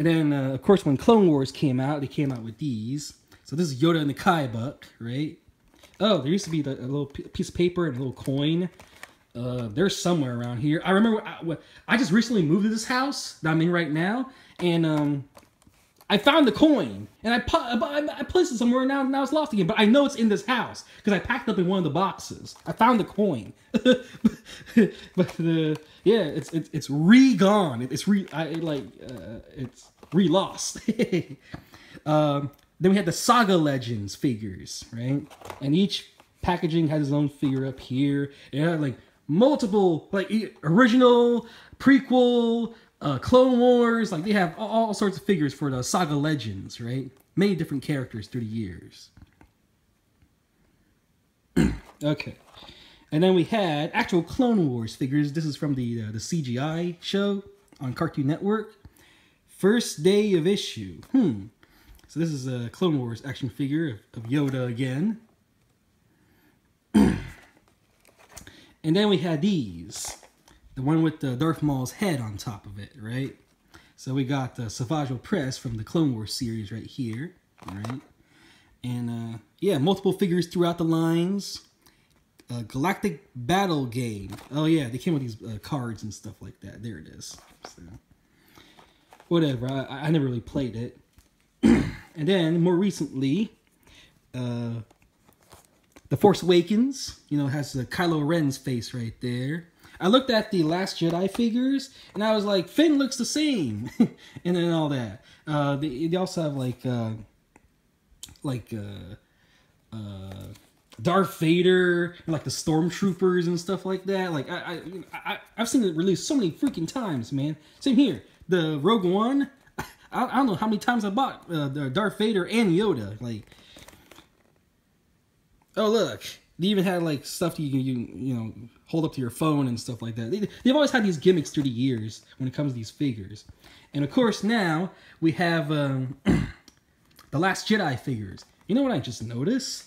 And then, of course, when Clone Wars came out, they came out with these. So this is Yoda and the Kaibuck, right? Oh, there used to be a little piece of paper and a little coin. They're somewhere around here. I remember I just recently moved to this house that I'm in right now, and I found the coin, and I placed it somewhere, and now it's lost again. But I know it's in this house because I packed it up in one of the boxes. I found the coin, but yeah, it's re-gone. It's re-lost. Then we had the Saga Legends figures, right? And each packaging has its own figure up here. It had like multiple, like original, prequel, Clone Wars. Like they have all sorts of figures for the Saga Legends, right? Many different characters through the years. Okay. And then we had actual Clone Wars figures. This is from the CGI show on Cartoon Network. First day of issue. So this is a Clone Wars action figure of Yoda again. And then we had these. The one with the Darth Maul's head on top of it, right? So we got the Savage Press from the Clone Wars series right here, right? And yeah, multiple figures throughout the lines. Galactic Battle Game. Oh yeah, they came with these cards and stuff like that. There it is. So, whatever, I never really played it. And then, more recently, The Force Awakens, you know, has Kylo Ren's face right there. I looked at the Last Jedi figures, and I was like, Finn looks the same, and then all that. They also have, Darth Vader, and, like, the Stormtroopers and stuff like that. Like, I've seen it released so many freaking times, man. Same here. The Rogue One, I don't know how many times I bought the Darth Vader and Yoda. Like, oh look, they even had like stuff that you know hold up to your phone and stuff like that. They've always had these gimmicks through the years when it comes to these figures. And of course now we have the Last Jedi figures. You know what I just noticed?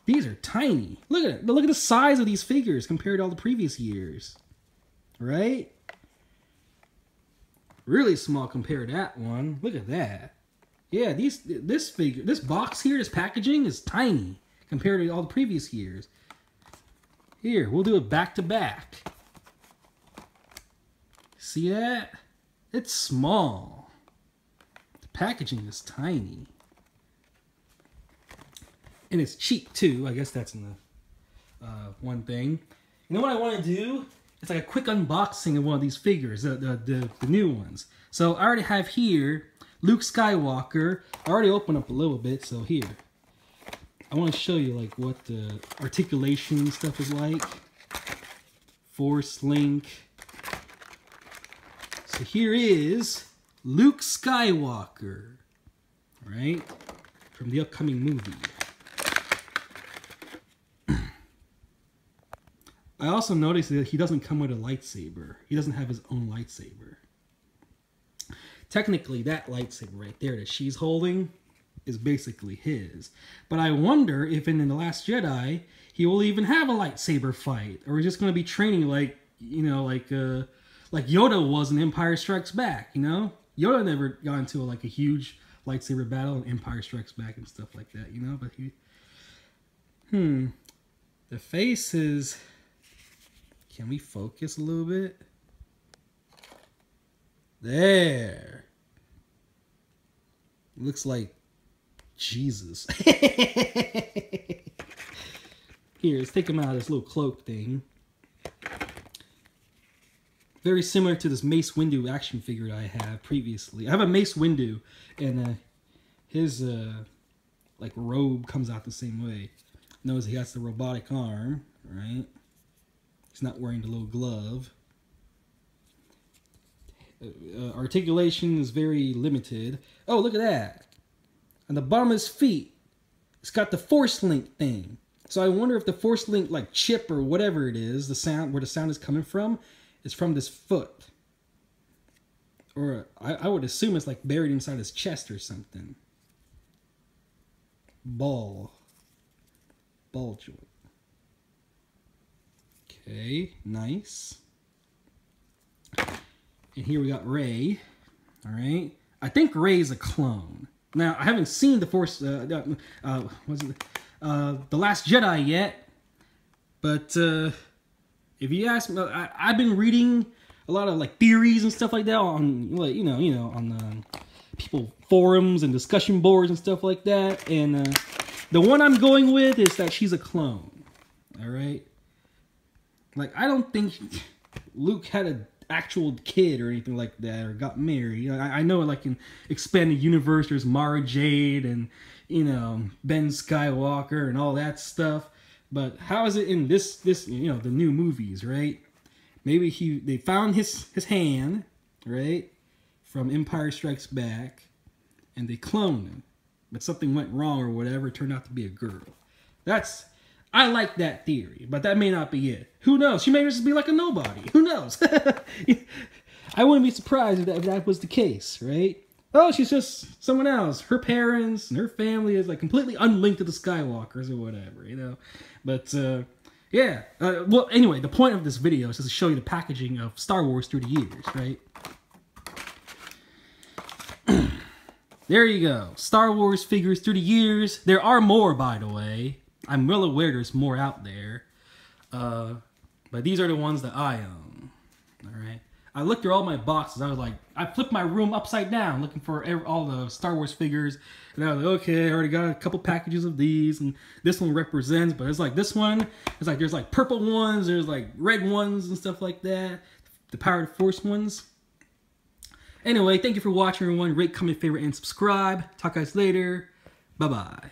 These are tiny. Look at it. Look at the size of these figures compared to all the previous years, right? Really small compared to that one. Look at that. Yeah, this box here, this packaging is tiny compared to all the previous years. Here, we'll do it back to back. See that? It's small. The packaging is tiny. And it's cheap too. I guess that's in the one thing. You know what I want to do? It's like a quick unboxing of one of these figures, the new ones. So I already have here Luke Skywalker. I already opened up a little bit, so here. I want to show you like what the articulation stuff is like. Force link. So here is Luke Skywalker, right? From the upcoming movie. I also noticed that he doesn't come with a lightsaber. He doesn't have his own lightsaber. Technically, that lightsaber right there that she's holding is basically his. But I wonder if in The Last Jedi, he will even have a lightsaber fight. Or he's just going to be training like, you know, like Yoda was in Empire Strikes Back, you know? Yoda never got into a huge lightsaber battle in Empire Strikes Back and stuff like that, you know? But he... The face is... Can we focus a little bit? There. Looks like Jesus. Here, let's take him out of this little cloak thing. Very similar to this Mace Windu action figure I have previously. I have a Mace Windu, and his like robe comes out the same way. Notice he has the robotic arm, right? He's not wearing the little glove. Articulation is very limited. Oh, look at that. On the bottom of his feet, it's got the Force Link thing. So I wonder if the Force Link, like chip or whatever it is, the sound, where the sound is coming from, is from this foot. Or I would assume it's like buried inside his chest or something. Ball joint. Okay, nice. And here we got Rey. All right. I think Rey's a clone. Now, I haven't seen the Force, The Last Jedi yet, but if you ask me, I've been reading a lot of like theories and stuff like that on, like, on people forums and discussion boards and stuff like that, and the one I'm going with is that she's a clone. All right, like I don't think Luke had an actual kid or anything like that, or got married. I know, like in expanded universe, there's Mara Jade and Ben Skywalker and all that stuff. But how is it in this the new movies, right? Maybe they found his hand, right, from Empire Strikes Back, and they cloned him, but something went wrong or whatever. It turned out to be a girl. I like that theory, but that may not be it. Who knows? She may just be like a nobody. Who knows? I wouldn't be surprised if that was the case, right? Oh, she's just someone else. Her parents and her family is like completely unlinked to the Skywalkers or whatever, But, yeah. Well, anyway, the point of this video is just to show you the packaging of Star Wars through the years, right? There you go. Star Wars figures through the years. There are more, by the way. I'm well aware there's more out there. But these are the ones that I own. Alright? I looked through all my boxes. I was like, I flipped my room upside down looking for all the Star Wars figures. And I was like, okay, I already got a couple packages of these. And this one represents, but it's like this one. It's like there's like purple ones. There's like red ones and stuff like that. The Power of the Force ones. Anyway, thank you for watching, everyone. Rate, comment, favorite, and subscribe. Talk guys later. Bye-bye.